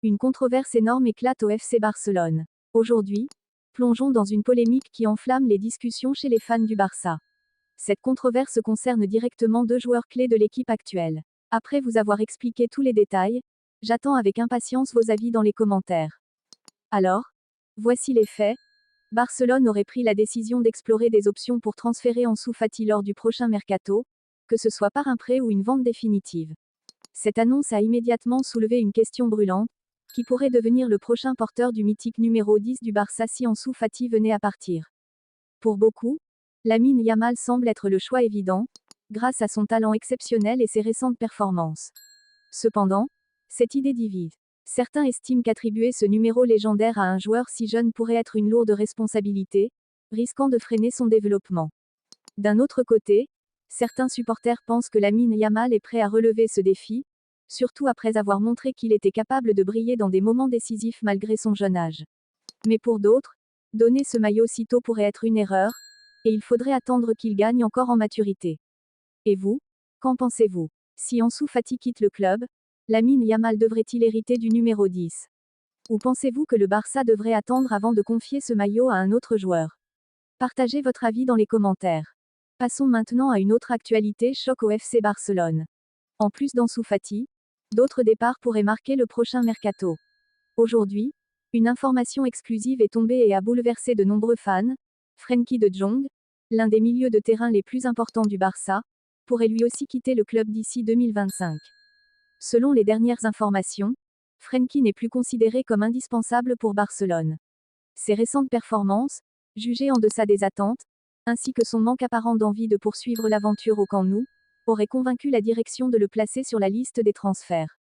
Une controverse énorme éclate au FC Barcelone. Aujourd'hui, plongeons dans une polémique qui enflamme les discussions chez les fans du Barça. Cette controverse concerne directement deux joueurs clés de l'équipe actuelle. Après vous avoir expliqué tous les détails, j'attends avec impatience vos avis dans les commentaires. Alors, voici les faits. Barcelone aurait pris la décision d'explorer des options pour transférer Ansu Fati lors du prochain mercato, que ce soit par un prêt ou une vente définitive. Cette annonce a immédiatement soulevé une question brûlante, qui pourrait devenir le prochain porteur du mythique numéro 10 du Barça si Ansu Fati venait à partir. Pour beaucoup, Lamine Yamal semble être le choix évident, grâce à son talent exceptionnel et ses récentes performances. Cependant, cette idée divise. Certains estiment qu'attribuer ce numéro légendaire à un joueur si jeune pourrait être une lourde responsabilité, risquant de freiner son développement. D'un autre côté, certains supporters pensent que Lamine Yamal est prêt à relever ce défi, surtout après avoir montré qu'il était capable de briller dans des moments décisifs malgré son jeune âge. Mais pour d'autres, donner ce maillot si tôt pourrait être une erreur, et il faudrait attendre qu'il gagne encore en maturité. Et vous, qu'en pensez-vous? Si Ansu Fati quitte le club, Lamine Yamal devrait-il hériter du numéro 10? Ou pensez-vous que le Barça devrait attendre avant de confier ce maillot à un autre joueur? Partagez votre avis dans les commentaires. Passons maintenant à une autre actualité choc au FC Barcelone. En plus d'Ansu Fati, d'autres départs pourraient marquer le prochain mercato. Aujourd'hui, une information exclusive est tombée et a bouleversé de nombreux fans. Frenkie de Jong, l'un des milieux de terrain les plus importants du Barça, pourrait lui aussi quitter le club d'ici 2025. Selon les dernières informations, Frenkie n'est plus considéré comme indispensable pour Barcelone. Ses récentes performances, jugées en deçà des attentes, ainsi que son manque apparent d'envie de poursuivre l'aventure au Camp Nou, auraient convaincu la direction de le placer sur la liste des transferts.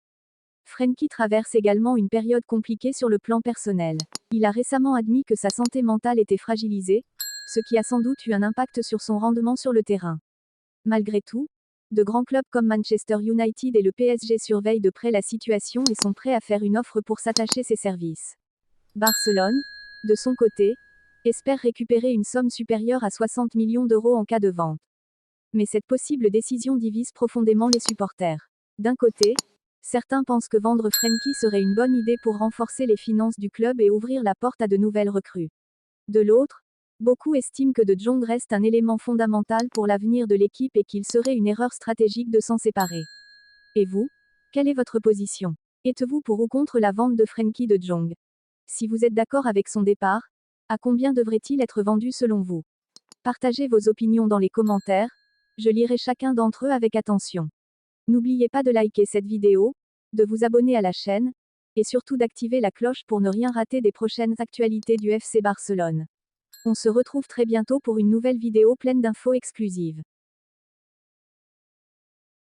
Frenkie traverse également une période compliquée sur le plan personnel. Il a récemment admis que sa santé mentale était fragilisée, ce qui a sans doute eu un impact sur son rendement sur le terrain. Malgré tout, de grands clubs comme Manchester United et le PSG surveillent de près la situation et sont prêts à faire une offre pour s'attacher ses services. Barcelone, de son côté, espère récupérer une somme supérieure à 60 millions d'euros en cas de vente. Mais cette possible décision divise profondément les supporters. D'un côté, certains pensent que vendre Frenkie serait une bonne idée pour renforcer les finances du club et ouvrir la porte à de nouvelles recrues. De l'autre, beaucoup estiment que De Jong reste un élément fondamental pour l'avenir de l'équipe et qu'il serait une erreur stratégique de s'en séparer. Et vous, quelle est votre position? Êtes-vous pour ou contre la vente de Frenkie de Jong? Si vous êtes d'accord avec son départ, à combien devrait-il être vendu selon vous? Partagez vos opinions dans les commentaires, je lirai chacun d'entre eux avec attention. N'oubliez pas de liker cette vidéo, de vous abonner à la chaîne, et surtout d'activer la cloche pour ne rien rater des prochaines actualités du FC Barcelone. On se retrouve très bientôt pour une nouvelle vidéo pleine d'infos exclusives.